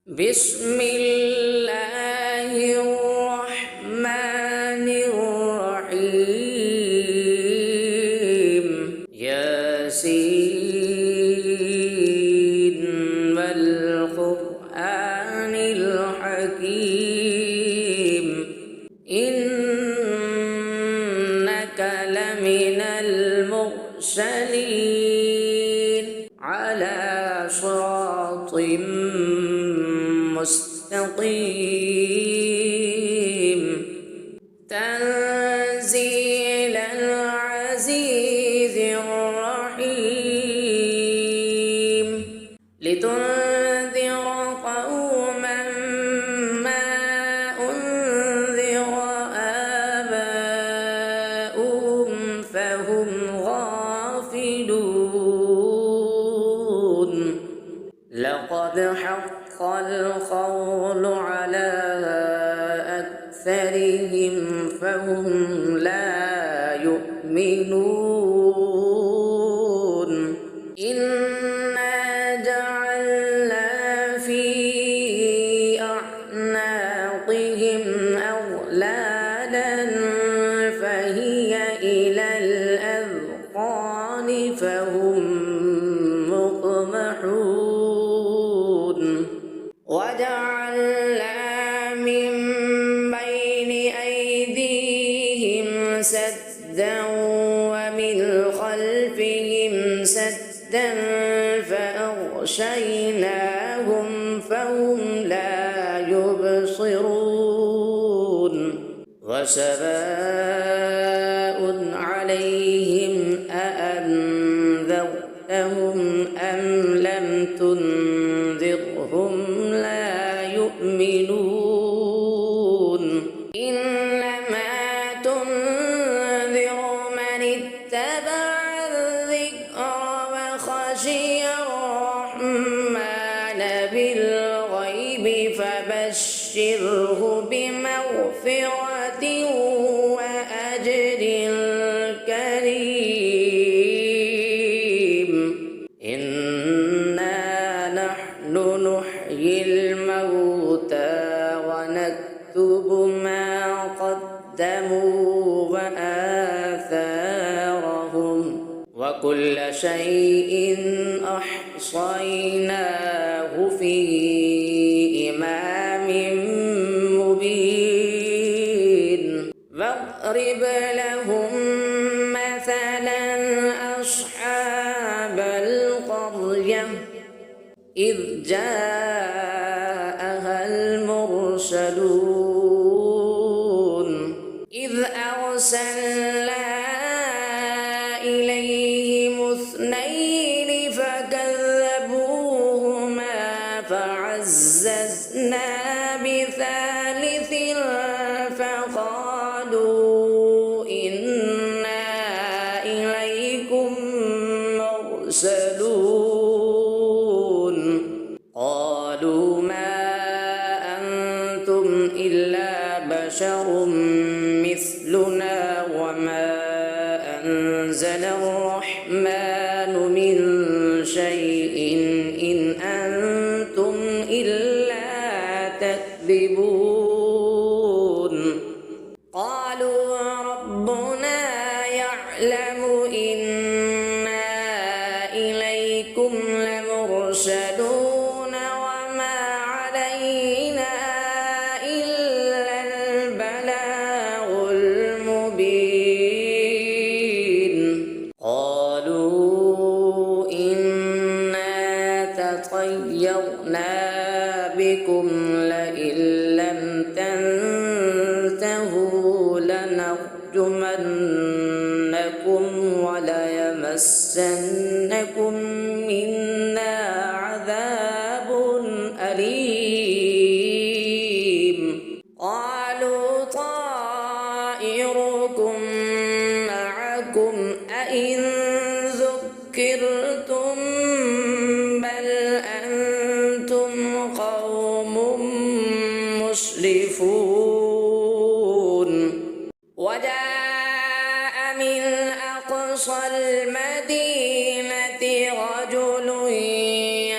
بسم الله الرحمن الرحيم ياسين والقرآن الحكيم إنك لمن المرسلين على صراط مستقيم تنزيل العزيز الرحيم لتنذر قوما ما أنذر آباؤهم فهم غافلون لقد حق القول على أكثرهم فهم لا يؤمنون إنا جعلنا في أعناقهم أغلالا فهي إلى الأذقان فهم مقمحون وجعلنا من بين أيديهم سدا ومن خلفهم سدا فأغشيناهم فهم لا يبصرون وسواء عليهم أأنذرتهم أم لم تنذرهم لا يؤمنون إنما تنذر من اتبع الذكر وخشي الرحمن بالغيب فبشره بمغفرة وأجر كريم إنا نحن نحيي الموتى ونكتب ما قدموا وآثارهم وكل شيء أحصيناه في إمام مبين واضرب لهم مثلا أصحاب القرية إذ جاءها المرسلون إذ أرسلنا إليهم اثنين فكذبوهما فعززنا بثالث فقالوا إنا إليكم مرسلون قالوا ما أنتم إلا بشر مثلنا وما أنزل الرحمن من شيء إن أنتم إلا تكذبون قالوا ربنا يعلم إنا إليكم لمرسلون وما علينا إلا البلاغ المبين قالوا إنا تطيرنا بكم لئن لم تنتهوا لنرجمنكم وليمسنكم منا عذاب أليم قالوا طائركم معكم أئن ذكرتم بل أنتم قوم مسرفون وجاء من أقصى المدينة رجل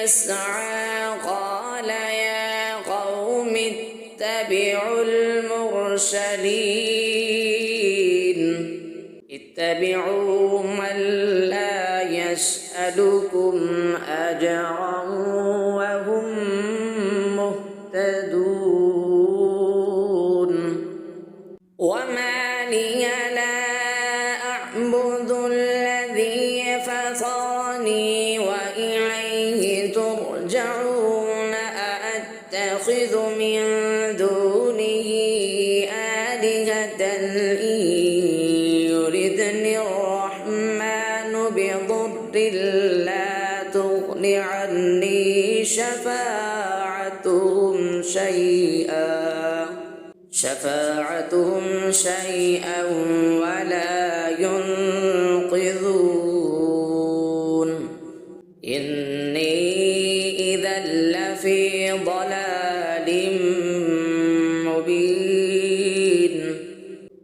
يسعى قال يا اتبعوا المرسلين اتبعوا من لا يسألكم أجرا وهم مهتدون وما لي لا أعبد الذي فطرني وإليه ترجعون أأتخذ من دونه آلهة إن يردني الرحمن بضر لا تغن عني شفاعتهم شيئا ولا ينقذون إني إذا لفي ضلال مبين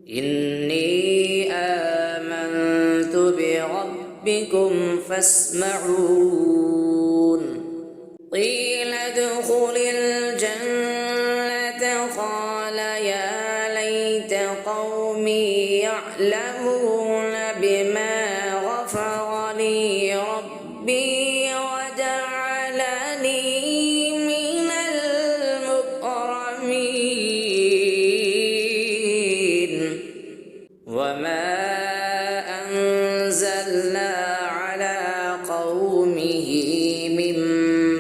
إني آمنت بربكم فاسمعون قيل ادخل الجنة قال يا ليت قومي يعلمون بما غفر لي ربي وجعلني من المكرمين وما أنزلنا على قومه من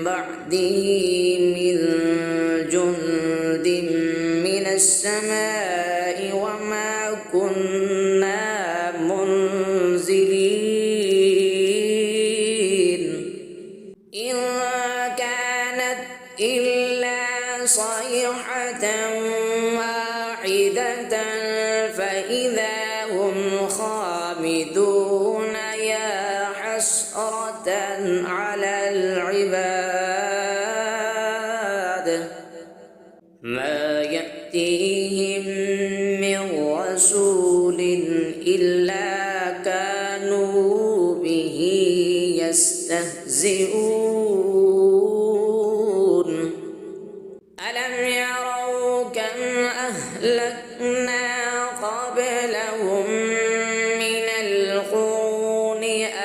بعده من جند من السماء وما كنا منزلين إن كانت إلا صيحة واحدة فإذا هم خامدون يا حسرة على العباد ما يأتيهم من رسول إلا كانوا به يستهزئون ألم يروا كم أهلكنا قبلهم من القرون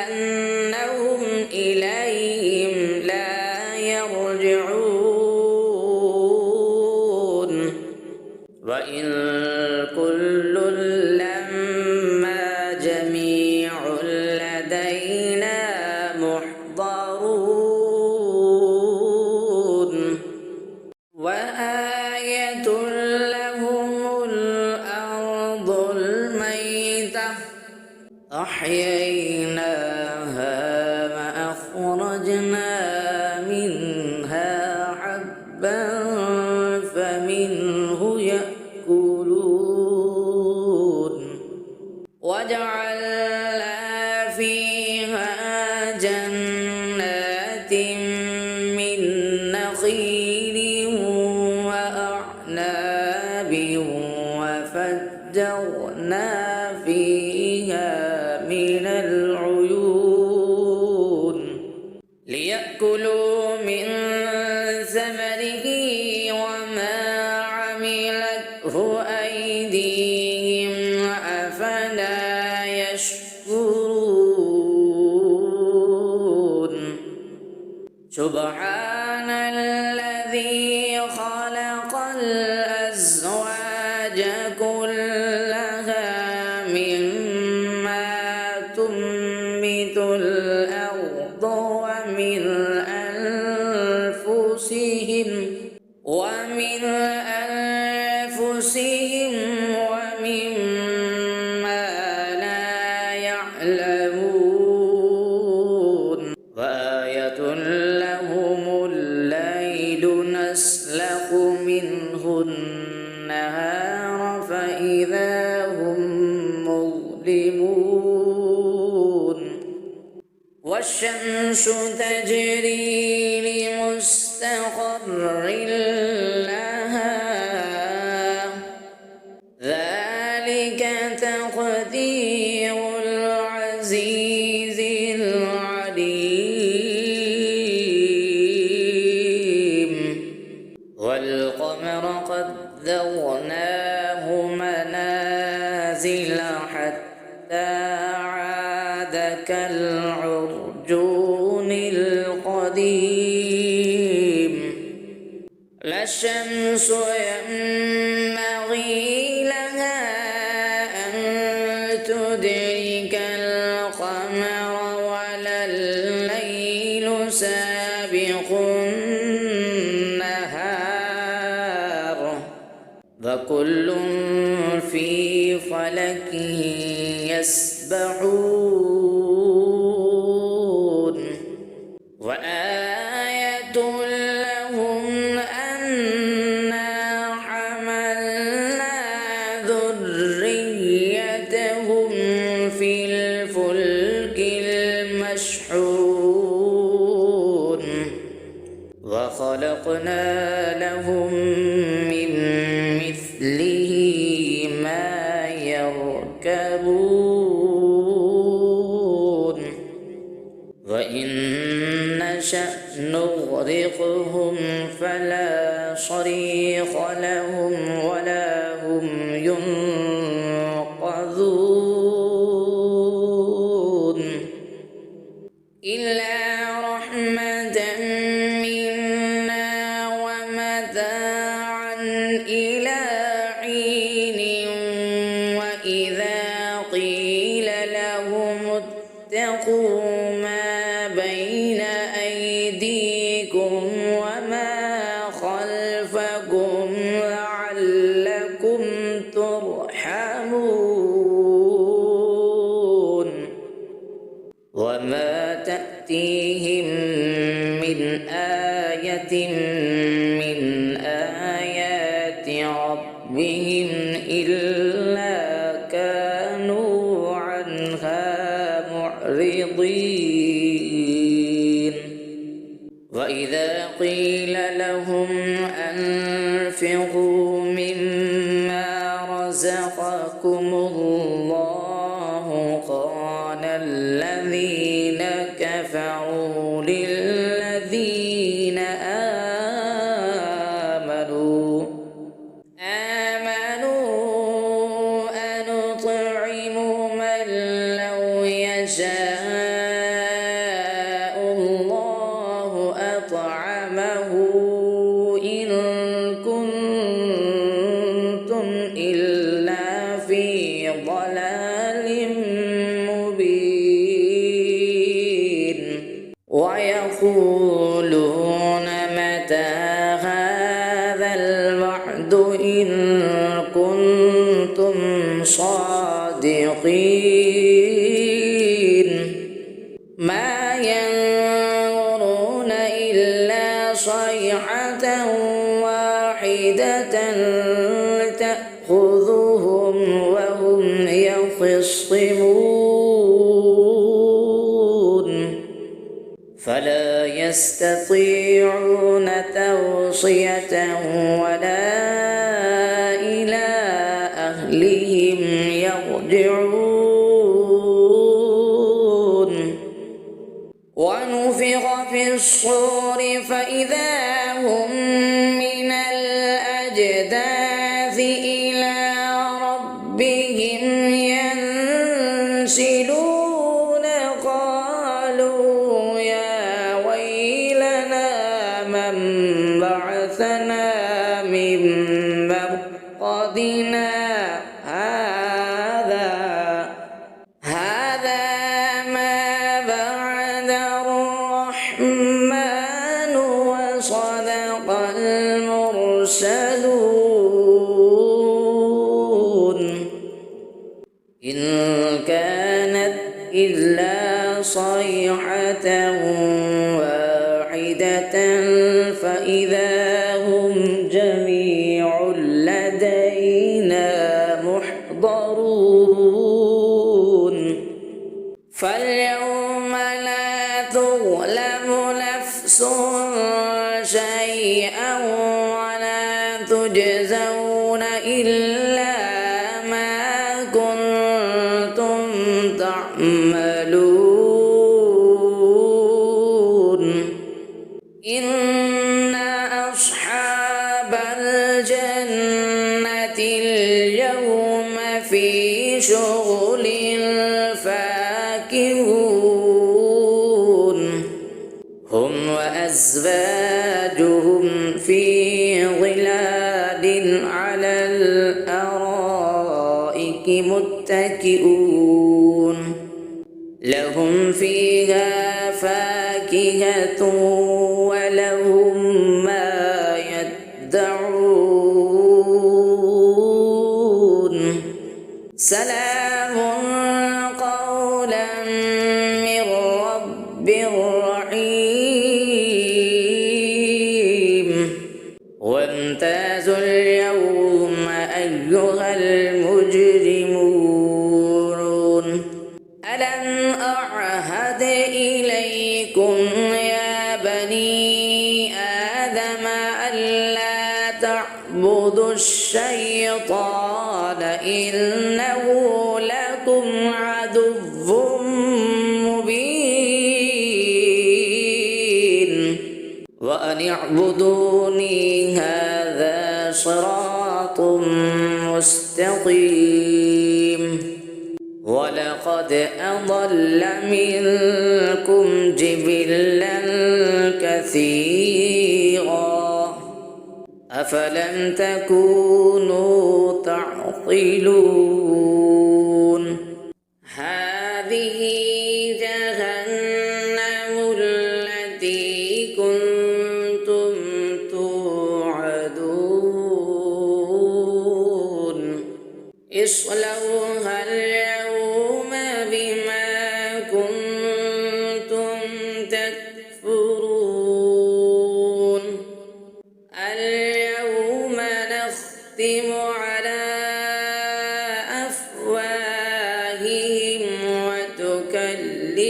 أنهم إليهم لا يرجعون وإن كل لما جميع لدينا محضرون وآية لهم الأرض الميتة أحييناها وأخرجنا منها حبا فمنه يأكلون وجعلنا فيها جنات من نخيل وأعناب وفجرنا فيها من العيون ليأكلوا من ثمره وما عملته أيديهم أفلا يشكرون سبحان الذي خلق الأزواج كلها مما تنبت الأرض ومن أنفسهم ومما لا يعلمون وآية لهم الليل نسلخ منه النهار فإذا هم مظلمون والشمس تجري لمستقر لها ذلك تقدير العزيز العليم والقمر قدرناه منازل حتى عاد كالعرجون القديم لا الشمس ينبغي لها أن تدرك القمر ولا الليل سابق النهار فكل في فلك يسبحون وآية لهم أنا حملنا ذريتهم في الفلك المشحون وخلقنا لهم من مثله ما يركبون وإن نشأ نغرقهم فلا صريخ لهم ولا هم ينقذون إلا رحمة منا ومتاعا إلى حين وإذا قيل لهم اتقوا ما بين أيديكم وما خلفكم لعلكم ترحمون وما تأتيهم من آية من آيات ربهم إلا كانوا عنها معرضين وإذا قيل لهم أنفقوا مما رزقكم الله قال الذين كفروا للذين آمنوا أنطعم من لو يشاء الله أطعمه إن كنتم إلا في ضلال مبين ويقولون متى هذا الوعد إن كنتم صادقين ما ينظرون إلا صيحة واحدة تأخذهم وهم يخصمون فلا يستطيعون توصية ولا إلى أهلهم يرجعون ونفخ في الصور فإذا هم من الأجداث إلى ربهم ينسلون قالوا يا ويلنا من بعثنا من مرقدنا هذا ما بعد الرحمن وصدق المرسلون إن كانت إلا صيحة واحدة فإذا هم جميع لدينا محضرون فاليوم لا تظلم نفس شيئا ولا تجزون إلا ما كنتم تعملون إن أصحاب الجنة اليوم في شغل فاكهون هم وأزواجهم في ظلال على الأرائك متكئون لهم فيها فاكهة ولهم ما يدعون سلام قولا من رب رحيم وامتازوا اليوم أيها المجرمون ألم أعهد إليكم يا بني آدم ألا تعبدوا الشيطان إنه لكم عدو مبين وأن اعبدوني هذا صراط مستقيم ولقد أضل منكم جبلا كثيرا أفلم تكونوا تعقلون هذه جهنم التي كنتم توعدون اصلوها اليوم بما كنتم تكفرون اليوم نختم على أفواههم وتكلمنا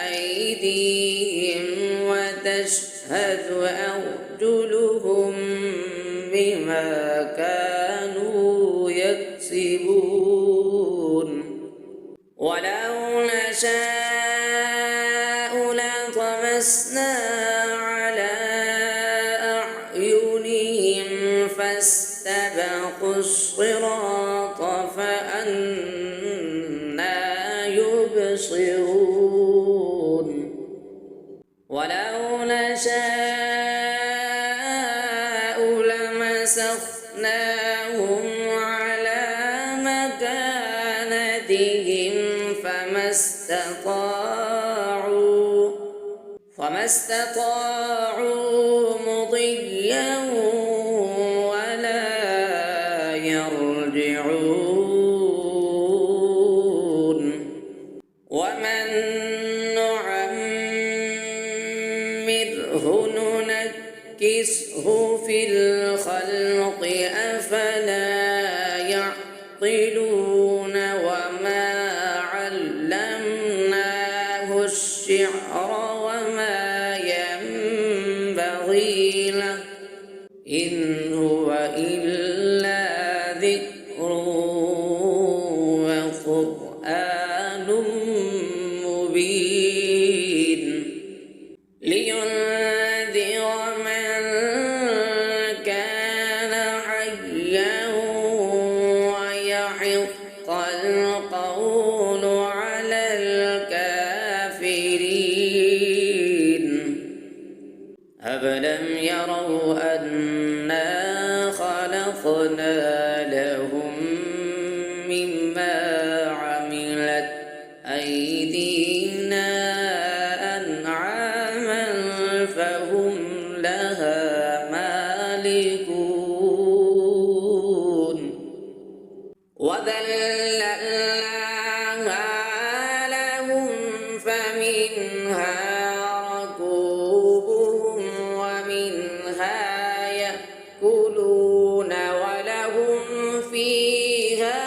أيديهم وتشهد أرجلهم بما كانوا يكسبون ولو نشاء لطمسنا على أعينهم فاستبقوا الصراط فأنى يبصرون ولو نشاء لمسخناهم على مكانتهم فما استطاعوا مضيا ولا يرجعون ومن نعمره ننكسه في الخلق أفلا يعقلون وما علمناه الشعر وما ينبغي له إن هو إلا ذكر وقرآن مبين لينذر من كان حيا ويحق القول على الكافرين أفلم يروا أنا خلقنا لهم مما عملت أيدينا أنعاما فهم لها مالكون وذللناها لهم فمنها ركوبهم ومنها يأكلون ولهم فيها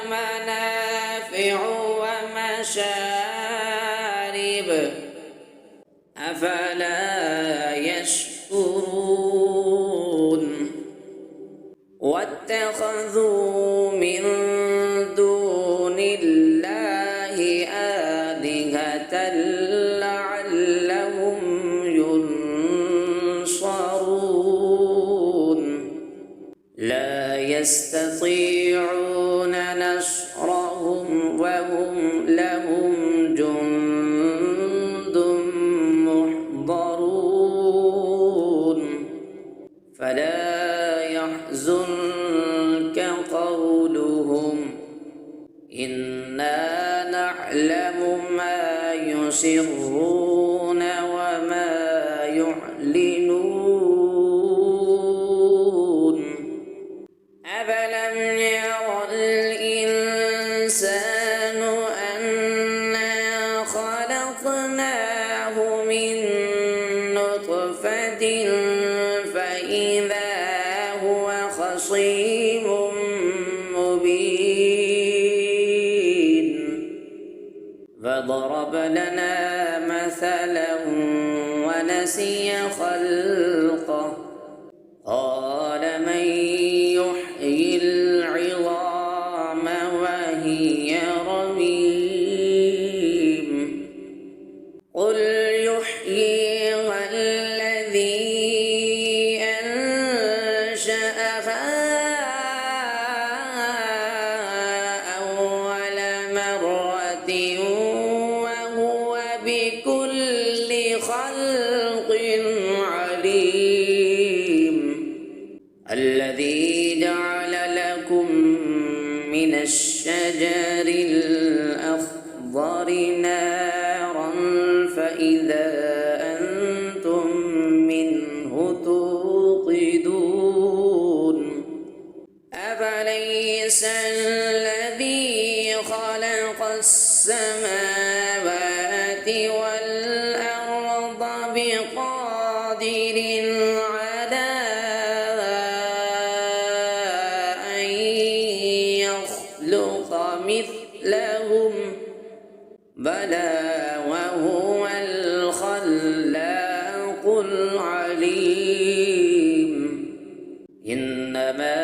منافع ومشارب أفلا يشكرون يستطيعون نصرهم وهم لهم جند محضرون فلا يحزنك قولهم إنا نعلم ما يسرون وما يعلنون أفلم ير الإنسان أنا خلقناه من نطفة فإذا هو خصيم مبين فضرب لنا مثلا ونسي خلقه قال من يحيي العظام وهي رميم قل يحييها الذي أنشأها أول مرة وهو بكل خلق عليم الذي جعل لكم من الشجر الأخضر نارا فإذا أنتم منه توقدون أفليس الذي خلق السماوات والأرض بقادر على أن يخلق مثلهم بلى وهو الخلاق العليم إنما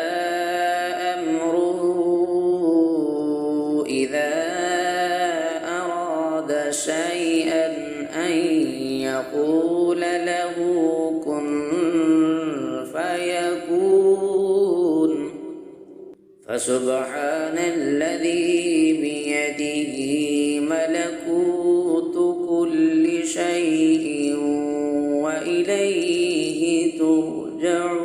أمره إذا أراد شيئا أن يقول له كن فيكون فسبحان الذي بيده ملكوت كل شيء وإليه ترجعون.